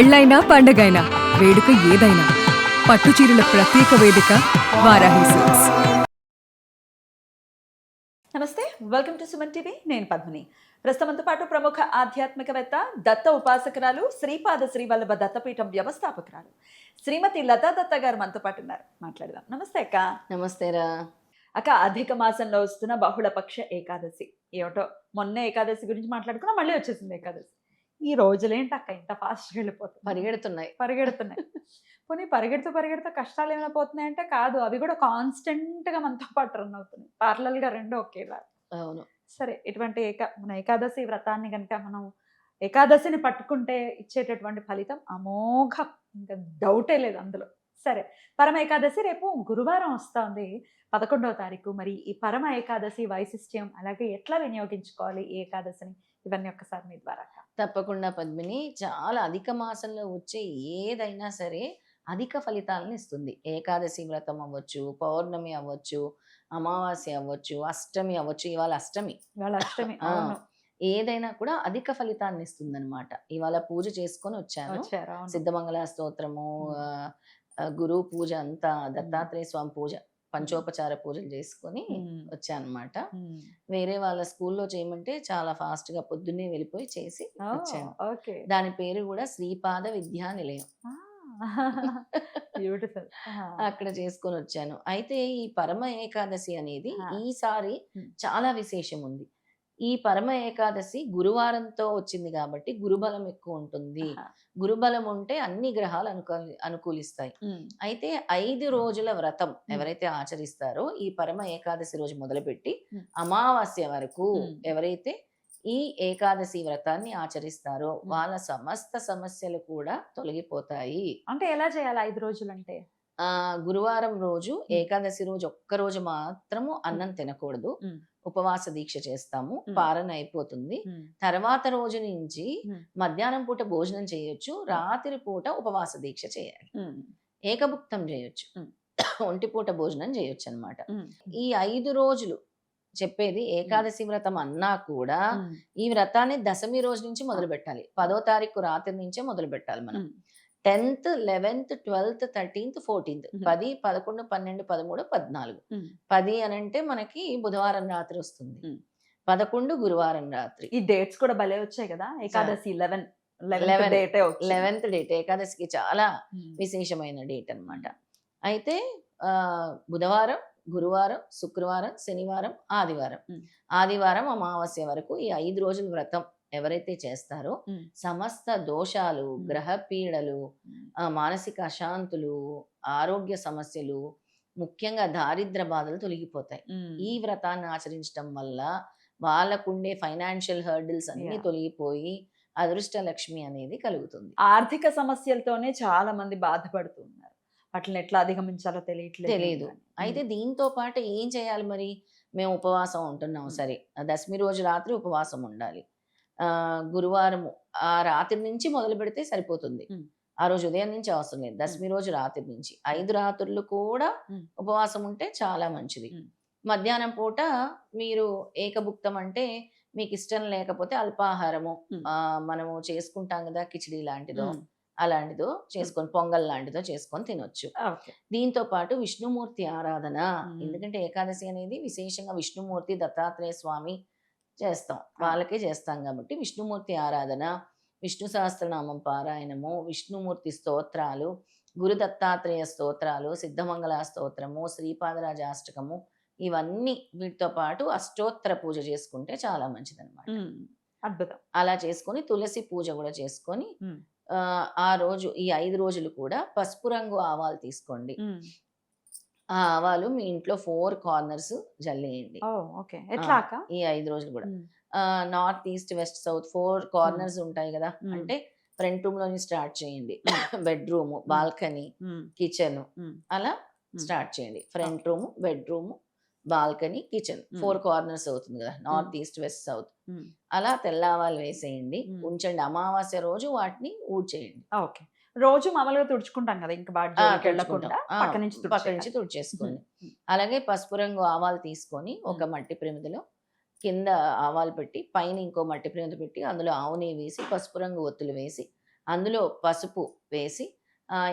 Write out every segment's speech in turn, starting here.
పెళ్ళైనా పండగైనా వేడుక ఏదైనా పట్టు చీరల ప్రత్యేక వేదిక వారాహి సిల్క్స్. నమస్తే, వెల్కమ్ టు సుమన్ టీవీ. నేను పద్మిని. ప్రస్తుతంతో పాటు ప్రముఖ ఆధ్యాత్మికవేత్త, దత్త ఉపాసకురాలు, శ్రీపాద శ్రీవల్లభ దత్తపీఠం వ్యవస్థాపకురాలు శ్రీమతి లతా దత్త గారు మనతో పాటు ఉన్నారు. మాట్లాడదాం. నమస్తే అక్క. నమస్తేరా అక్క, అధిక మాసంలో వస్తున్న బహుళపక్ష ఏకాదశి ఏమిటో, మొన్న ఏకాదశి గురించి మాట్లాడుకున్నా, మళ్ళీ వచ్చేసింది ఏకాదశి. ఈ రోజులేంటి అక్క ఇంత ఫాస్ట్గా వెళ్ళిపోతుంది, పరిగెడుతున్నాయి. పోనీ పరిగెడుతూ కష్టాలు ఏమైనా పోతున్నాయి అంటే కాదు, అవి కూడా కాన్స్టెంట్ గా మనతో పాటు రన్ అవుతున్నాయి, పార్లల్ గా రెండు ఒకేలా. అవును. సరే, ఇటువంటి మన ఏకాదశి వ్రతాన్ని కనుక మనం ఏకాదశిని పట్టుకుంటే ఇచ్చేటటువంటి ఫలితం అమోఘం, ఇంకా డౌటే లేదు అందులో. సరే, పరమ ఏకాదశి రేపు గురువారం వస్తుంది, 11వ తారీఖు. మరి ఈ పరమ ఏకాదశి వైశిష్ట్యం, అలాగే ఎట్లా వినియోగించుకోవాలి ఈ ఏకాదశిని, ఇవన్నీ ఒక్కసారి మీ ద్వారా. తప్పకుండా పద్మిని. చాలా అధిక మాసంలో వచ్చే ఏదైనా సరే అధిక ఫలితాలను ఇస్తుంది. ఏకాదశి వ్రతం అవ్వచ్చు, పౌర్ణమి అవ్వచ్చు, అమావాస్య అవ్వచ్చు, అష్టమి అవ్వచ్చు. ఇవాళ అష్టమి. ఏదైనా కూడా అధిక ఫలితాన్ని ఇస్తుంది అనమాట. ఇవాళ పూజ చేసుకొని వచ్చాను. సిద్ధమంగళ స్తోత్రము, గురువు పూజ అంతా, దత్తాత్రేయ స్వామి పూజ, పంచోపచార పూజలు చేసుకొని వచ్చానమాట. వేరే వాళ్ళ స్కూల్లో చేయమంటే చాలా ఫాస్ట్ గా పొద్దున్నే వెళ్ళిపోయి చేసి వచ్చాను. దాని పేరు కూడా శ్రీపాద విద్యా నిలయం. అక్కడ చేసుకొని వచ్చాను. అయితే ఈ పరమ ఏకాదశి అనేది ఈసారి చాలా విశేషం ఉంది. ఈ పరమ ఏకాదశి గురువారంతో వచ్చింది కాబట్టి గురుబలం ఎక్కువ ఉంటుంది. గురుబలం ఉంటే అన్ని గ్రహాలు అనుకూలిస్తాయి. అయితే 5 రోజుల వ్రతం ఎవరైతే ఆచరిస్తారో, ఈ పరమ ఏకాదశి రోజు మొదలుపెట్టి అమావాస్య వరకు ఎవరైతే ఈ ఏకాదశి వ్రతాన్ని ఆచరిస్తారో వాళ్ళ సమస్త సమస్యలు కూడా తొలగిపోతాయి. అంటే ఎలా చేయాలి 5 రోజులు అంటే? గురువారం రోజు, ఏకాదశి రోజు ఒక్క రోజు మాత్రము అన్నం తినకూడదు. ఉపవాస దీక్ష చేస్తాము, పారణ అయిపోతుంది. తర్వాత రోజు నుంచి మధ్యాహ్నం పూట భోజనం చేయొచ్చు, రాత్రి పూట ఉపవాస దీక్ష చేయాలి. ఏకభుక్తం చేయొచ్చు, ఒంటి పూట భోజనం చేయొచ్చు అనమాట. ఈ 5 రోజులు చెప్పేది ఏకాదశి వ్రతం అన్నా కూడా ఈ వ్రతాన్ని దశమి రోజు నుంచి మొదలు పెట్టాలి. 10వ తారీఖు రాత్రి నుంచే మొదలు పెట్టాలి మనం. 10th, 11th, 12th, 13th, 14th, 10, 11, 12, 13, 14. 10 అని అంటే మనకి బుధవారం రాత్రి వస్తుంది, 11 గురువారం రాత్రి. ఈ డేట్స్ కూడా భలే వచ్చాయి కదా. ఏకాదశి 11th డేట్ ఏకాదశికి చాలా విశేషమైన డేట్ అన్నమాట. అయితే బుధవారం, గురువారం, శుక్రవారం, శనివారం, ఆదివారం అమావాస్య వరకు ఈ 5 రోజుల వ్రతం ఎవరైతే చేస్తారో సమస్త దోషాలు, గ్రహ పీడలు, మానసిక అశాంతులు, ఆరోగ్య సమస్యలు, ముఖ్యంగా దారిద్ర బాధలు తొలగిపోతాయి. ఈ వ్రతాన్ని ఆచరించడం వల్ల వాళ్ళకుండే ఫైనాన్షియల్ హర్డిల్స్ అన్ని తొలగిపోయి అదృష్ట లక్ష్మి అనేది కలుగుతుంది. ఆర్థిక సమస్యలతోనే చాలా మంది బాధపడుతున్నారు, వాటిని ఎట్లా అధిగమించాలో తెలియదు. అయితే దీంతో పాటు ఏం చేయాలి మరి? మేము ఉపవాసం ఉంటున్నాం, సరే, దశమి రోజు రాత్రి ఉపవాసం ఉండాలి. గురువారము ఆ రాత్రి నుంచి మొదలు పెడితే సరిపోతుంది, ఆ రోజు ఉదయం నుంచి అవసరం లేదు. దశమి రోజు రాత్రి నుంచి 5 రాత్రులు కూడా ఉపవాసం ఉంటే చాలా మంచిది. మధ్యాహ్నం పూట మీరు ఏకభుక్తం అంటే మీకు ఇష్టం లేకపోతే అల్పాహారము మనము చేసుకుంటాం కదా, కిచిడి లాంటిదో అలాంటిదో చేసుకొని, పొంగల్ లాంటిదో చేసుకొని తినొచ్చు. దీంతో పాటు విష్ణుమూర్తి ఆరాధన, ఎందుకంటే ఏకాదశి అనేది విశేషంగా విష్ణుమూర్తి, దత్తాత్రేయ స్వామి చేస్తాం, వాళ్ళకే చేస్తాం కాబట్టి విష్ణుమూర్తి ఆరాధన, విష్ణు సహస్రనామం పారాయణము, విష్ణుమూర్తి స్తోత్రాలు, గురు దత్తాత్రేయ స్తోత్రాలు, సిద్ధమంగళ స్తోత్రము, శ్రీపాదరాజ అష్టకము, ఇవన్నీ వీటితో పాటు అష్టోత్తర పూజ చేసుకుంటే చాలా మంచిదన్నమాట. అద్భుతం. అలా చేసుకొని తులసి పూజ కూడా చేసుకొని ఆ రోజు ఈ 5 రోజులు కూడా పసుపు రంగు ఆవాలు తీసుకోండి. ఆ ఆవాలు మీ ఇంట్లో 4 కార్నర్స్ జల్లేయండి. ఈ 5 రోజులు కూడా north, east, west, south 4 corners ఉంటాయి కదా. అంటే ఫ్రంట్ రూమ్ లోని స్టార్ట్ చేయండి, బెడ్రూమ్, బాల్కనీ, కిచెన్, అలా స్టార్ట్ చేయండి. Front room, bedroom, balcony, kitchen 4 corners అవుతుంది కదా, నార్త్, ఈస్ట్, వెస్ట్, సౌత్. అలా తెల్లవాళ్ళు వేసేయండి, ఉంచండి. అమావాస్య రోజు వాటిని ఊడ్చేయండి. రోజు మామూలుగా తుడుచుకుంటాం కదా, ఇంకా పక్క నుంచి తుడిచేసుకోండి. అలాగే పసుపు రంగు ఆవాలు తీసుకొని ఒక మట్టి ప్రమిదలో కింద ఆవాలు పెట్టి, పైన ఇంకో మట్టి ప్రమిద పెట్టి అందులో ఆవు నెయ్యి వేసి, పసుపు రంగు ఒత్తులు వేసి అందులో పసుపు వేసి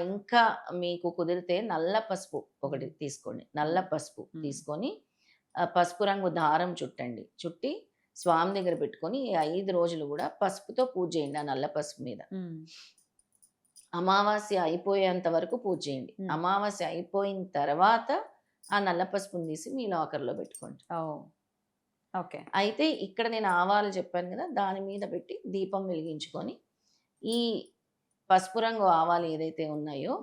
ఇంకా మీకు కుదిరితే నల్ల పసుపు ఒకటి తీసుకోండి. నల్ల పసుపు తీసుకొని పసుపు రంగు దారం చుట్టండి. చుట్టి స్వామి దగ్గర పెట్టుకొని ఈ 5 రోజులు గూడా పసుపుతో పూజ చేయండి ఆ నల్ల పసుపు మీద. అమావాస్య అయిపోయేంత వరకు పూజ చేయండి. అమావాస్య అయిపోయిన తర్వాత ఆ నల్ల పసుపుని తీసి మీ లాకర్‌లో పెట్టుకోండి. ఓకే. అయితే ఇక్కడ నేను ఆవాలు చెప్పాను గదా! దాని మీద పెట్టి దీపం వెలిగించుకొని, ఈ పసుపు రంగు ఆవాలు ఏదైతే ఉన్నాయో,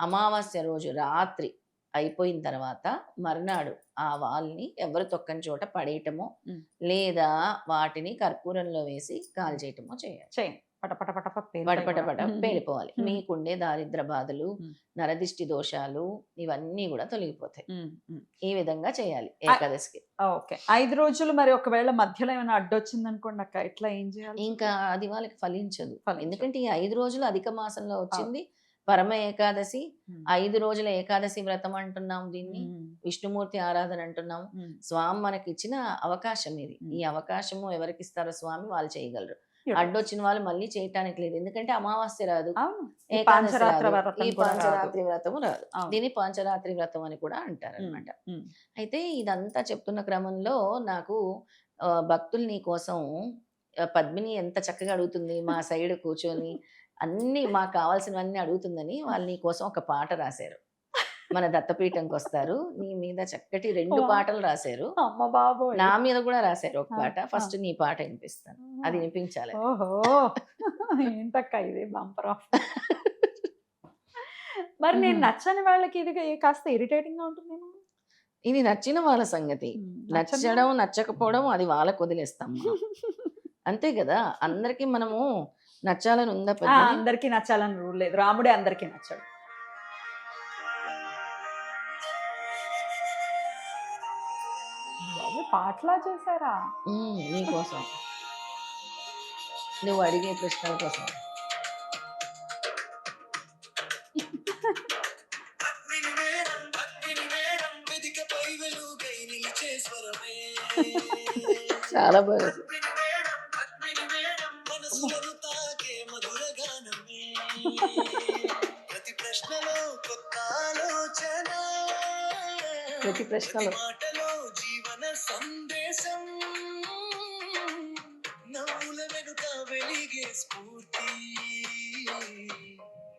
అమావాస్య రోజు రాత్రి అయిపోయిన తర్వాత మర్నాడు ఆ ఆవాల్ని ఎవరు తొక్కని చోట పడేయటమో, లేదా వాటిని కర్పూరంలో వేసి కాల్చేయటమో చేయాలి. చేయండి. పటపట పటపటపట పేలిపోవాలి. మీకుండే దారిద్ర బాధలు, నరదిష్టి దోషాలు ఇవన్నీ గూడా తొలగిపోతాయి. ఈ విధంగా చేయాలి ఏకాదశికి. ఓకే. 5 రోజులు మరి ఒకవేళ మధ్యలో ఏమైనా అడ్డొచ్చిందనుకోండి అక్క, ఎట్లా ఏం చేయాలి? ఇంకా అది వాళ్ళకి ఫలించదు. ఎందుకంటే ఈ 5 రోజులు అధిక మాసంలో వచ్చింది. పరమ ఏకాదశి, 5 రోజుల ఏకాదశి వ్రతం అంటున్నాం దీన్ని. విష్ణుమూర్తి ఆరాధన అంటున్నాం. స్వామి మనకిచ్చిన అవకాశం ఇది. ఈ అవకాశము ఎవరికిస్తారో స్వామి వాళ్ళు చేయగలరు. అడ్డొచ్చిన వాళ్ళు మళ్ళీ చేయటానికి లేదు. ఎందుకంటే అమావాస్య రాదు, ఏకాదశి రాదు, ఈ పాంచరాత్రి వ్రతము రాదు. దీన్ని పాంచరాత్రి వ్రతం అని కూడా అంటారు అనమాట. అయితే ఇదంతా చెప్తున్న క్రమంలో నాకు భక్తులు నీ కోసం పద్మిని ఎంత చక్కగా అడుగుతుంది, మా సైడ్ కూర్చొని అన్ని మాకు కావాల్సినవన్నీ అడుగుతుందని వాళ్ళు నీ కోసం ఒక పాట రాశారు. మన దత్తపీఠంకి వస్తారు, నీ మీద చక్కటి 2 పాటలు రాశారు. అమ్మ బాబోయ్! నా మీద కూడా రాశారు ఒక పాట. ఫస్ట్ నీ పాట వినిపిస్తాను, అది వినిపించాలి. ఓహో! ఏంటక్క ఇది బంపర్ ఆఫ్. మరి నేను నచ్చని వాళ్ళకి ఇది కాస్త ఇరిటేటింగ్ గా ఉంటుందేమో. ఇది నచ్చిన వాళ్ళ సంగతి. నచ్చడం నచ్చకపోవడం అది వాళ్ళకు వదిలేస్తాం. అంతే కదా, అందరికి మనము నచ్చాలని ఉందా? అందరికి నచ్చాలని రూల్ లేదు. రాముడే అందరికి నచ్చాడు. పాటలా చేశారా? నీకోసం, నువ్వు అడిగే ప్రశ్నల కోసం. చాలా బాగా ప్రతి ప్రశ్నలో జీవన సందేశం, నవ్వుల వెనుక వెలిగే స్ఫూర్తి,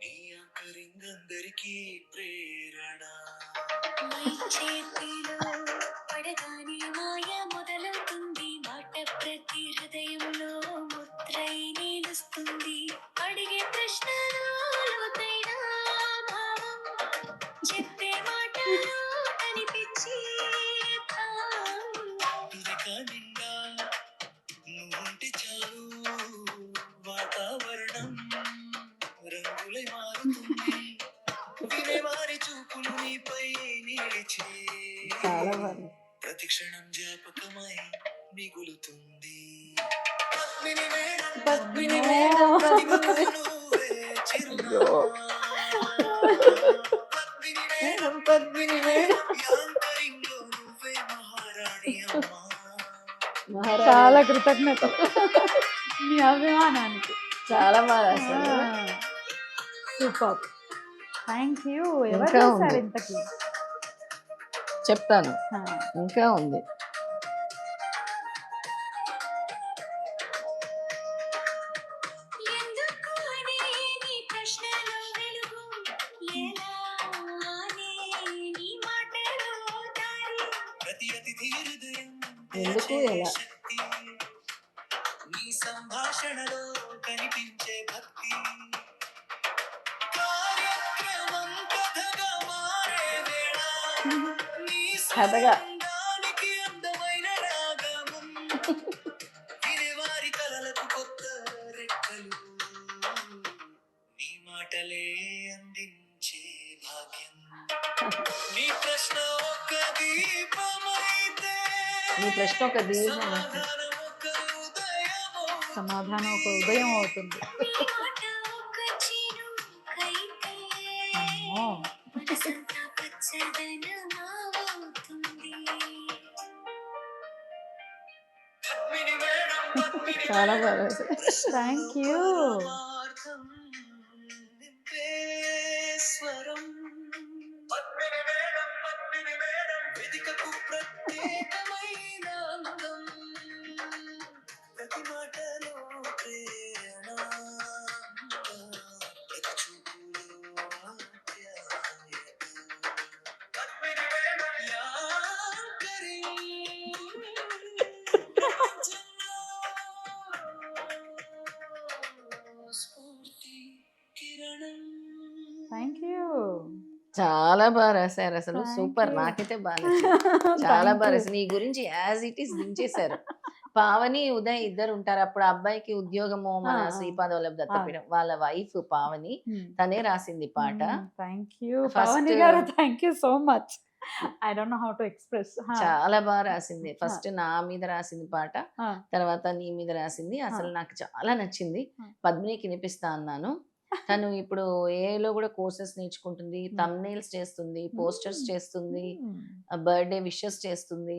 నీ అంతరింగందరికీ ప్రేరణ. చేతిలో పడగానే మాయ మొదలవుతుంది, మాట ప్రతి హృదయంలో ముద్రై నిలుస్తుంది, అడిగే ప్రశ్నలో లోతైన భావం, చెప్పే మాటలో కనిపించి నిండా నువ్వుంటే చాలు, వాతావరణం రంగులై మారుతుంది, వినే వారి చూపులు నీపై నిలిచే, ప్రతి క్షణం జ్ఞాపకమై మిగులుతుంది. Padmini madam, Padmini madam, Padmini madam, నువ్వే మహారాణి అమ్మా. చాలా కృతజ్ఞతలు మీ అభిమానానికి. చాలా బాగా సూపర్, థ్యాంక్ యూ. ఎవరు రాశారు ఇంతకీ? చెప్తాను, ఇంకా ఉంది. ఎందుకు ఎలా నీ సంభాషణలో కనిపించే భక్తి, కార్యక్రమం కథగా మారే వేళ, కథగా అందమైన రాగమం, వినేవారి కలలకు కొత్త రెక్కలు, నీ మాటలే అందించే భాగ్యం, నీ ప్రశ్న ఒక దీపమైతే, నీ ప్రశ్న ఒక దీపం, సమాధానం ఒక ఉదయం అవుతుంది. చాలా బాగా. Thank you. వేదికకు ప్రత్యేకమైన అందం, ప్రతి మాటలో ప్రేరణ, ప్రతి చూపులో ఆప్యాయత. యాంకరీ, ప్రపంచంలో స్ఫూర్తి కిరణం. Thank you. చాలా బాగా రాశారు అసలు. Thank super. you. నాకైతే బాగా నచ్చింది. చాలా Thank బాగా you. రాశారు. నీ గురించి యాజ్ ఇట్ ఈస్ దించేశారు. పావని ఉదయ్ ఇద్దరు ఉంటారు. అప్పుడు ఆ అబ్బాయికి ఉద్యోగము మన శ్రీపాద వల్లభ దత్తపీఠం వాళ్ళ వైఫ్ పావని తనే రాసింది పాట. థ్యాంక్ యూ First- పవని గారు, thank you so much. I don't know how to express. చాలా బాగా రాసింది. ఫస్ట్ నా మీద రాసింది పాట, తర్వాత నీ మీద రాసింది. అసలు నాకు చాలా నచ్చింది. పద్మినికి వినిపిస్తా అన్నాను. తను ఇప్పుడు ఏలో కూడా కోర్సెస్ నేర్చుకుంటుంది, థంబ్నెయిల్స్ చేస్తుంది, పోస్టర్స్ చేస్తుంది, బర్త్డే విషెస్ చేస్తుంది.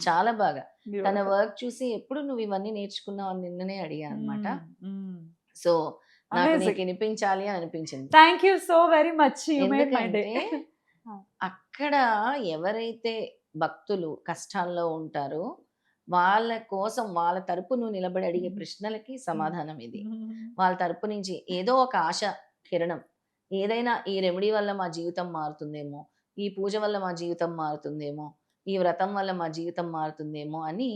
చాలా బాగా తన వర్క్ చూసి ఎప్పుడు నువ్వు ఇవన్నీ నేర్చుకున్నావు అని నిన్ననే అడిగాను అనమాట. సో నాకు Amazing. నీకు వినిపించాలి అని అనిపించింది. Thank you so very much. You made my day. ఎందుకంటే అక్కడ ఎవరైతే భక్తులు కష్టాల్లో ఉంటారో వాళ్ళ కోసం వాళ్ళ తరపు నువ్వు నిలబడి అడిగే ప్రశ్నలకి సమాధానం ఇది. వాళ్ళ తరపు నుంచి ఏదో ఒక ఆశ కిరణం, ఏదైనా ఈ రెమెడీ వల్ల మా జీవితం మారుతుందేమో, ఈ పూజ వల్ల మా జీవితం మారుతుందేమో, ఈ వ్రతం వల్ల మా జీవితం మారుతుందేమో అని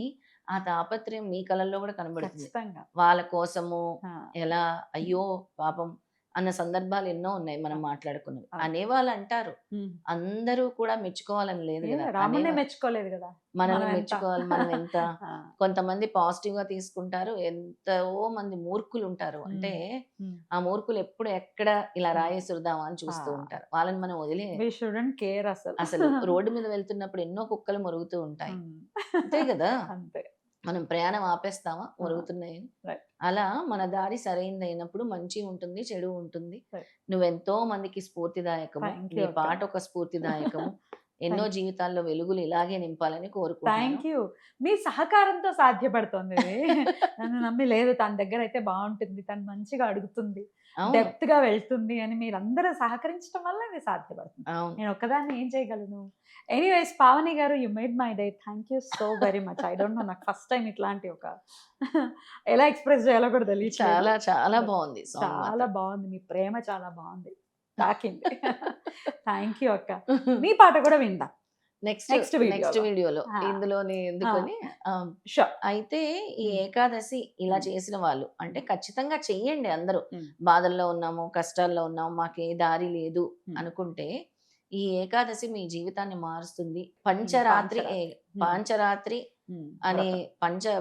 ఆ తాపత్రయం నీ కళల్లో కూడా కనబడుతుంది. ఖచ్చితంగా. వాళ్ళ కోసము ఆ, ఎలా అయ్యో పాపం అన్న సందర్భాలు ఎన్నో ఉన్నాయి మనం మాట్లాడుకున్నవి. ఆ. అనేవాళ్ళు అంటారు, ఉమ్. అందరూ కూడా మెచ్చుకోవాలని లేదు ఏ, కదా. రామున్నే అనేవాళ్ళు మెచ్చుకోలేదు కదా. మనల్ని మనం ఎంత? మెచ్చుకోవాలి, మనం ఎంత. ఆ, కొంతమంది పాజిటివ్ గా తీసుకుంటారు, ఎంతో మంది మూర్ఖులు ఉంటారు. అంటే ఉమ్. ఆ మూర్ఖులు ఎప్పుడు ఎక్కడ ఇలా రాయేసుదామా అని చూస్తూ ఆ. ఉంటారు. వాళ్ళని మనం వదిలే We shouldn't care అసలు. అసలు రోడ్డు మీద వెళ్తున్నప్పుడు ఎన్నో కుక్కలు మొరుగుతూ ఉంటాయి, ఉమ్. అంతే కదా. అంతే. మనం ప్రయాణం ఆపేస్తామా మొరుగుతున్నాయని? Right. అలా మన దారి సరైనది అయినప్పుడు మంచి ఉంటుంది, చెడు ఉంటుంది. Right. నువ్వెంతో మందికి స్ఫూర్తిదాయకము, Thank you, నీ అక్క. పాట ఒక స్ఫూర్తిదాయకము. ఎన్నో జీవితాల్లో వెలుగులు ఇలాగే నింపాలని కోరుకుంటున్నాను. Thank you. మీ సహకారంతో సాధ్యపడుతుంది ఇది. నన్ను నమ్మి లేదు, తన దగ్గర అయితే బాగుంటుంది, తను మంచిగా అడుగుతుంది, అవును, డెప్త్ గా వెళ్తుంది అని మీరందరూ సహకరించడం వల్ల ఇది సాధ్యపడుతుంది. అవును. నేను ఒక్కదాన్ని ఏం చేయగలను. ఎనీవేస్ పావని గారు, you made my day. Thank you so very much. I don't know, నాకు ఫస్ట్ టైం ఇట్లాంటి ఒక ఎలా ఎక్స్ప్రెస్ చేయాలో కూడా తెలియదు. చాలా చాలా బాగుంది song చాలా మాత్రం. బాగుంది. మీ ప్రేమ చాలా బాగుంది, తాకింది. థ్యాంక్ యూ అక్క. మీ పాట కూడా విందాం నెక్స్ట్ next video నెక్స్ట్ లో. వీడియోలో ఆ. ఇందులోనే ఎందుకని షూర్. అయితే ఈ ఏకాదశి ఇలా చేసిన వాళ్ళు అంటే ఖచ్చితంగా చెయ్యండి అందరూ. Mm. బాధల్లో ఉన్నాము, కష్టాల్లో ఉన్నాము, మాకు ఏ దారి లేదు Mm. అనుకుంటే ఈ ఏకాదశి మీ జీవితాన్ని మారుస్తుంది. పంచరాత్రి పాంచరాత్రి అని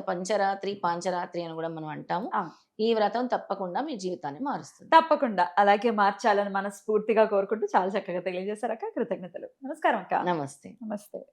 పంచరాత్రి పాంచరాత్రి అని కూడా మనం అంటాము. ఆ. ఈ వ్రతం తప్పకుండా మీ జీవితాన్ని మారుస్తుంది. తప్పకుండా అలాగే మార్చాలని మనస్ఫూర్తిగా కోరుకుంటూ చాలా చక్కగా తెలియజేశారు అక్క. కృతజ్ఞతలు. నమస్కారం అక్క. నమస్తే. నమస్తే.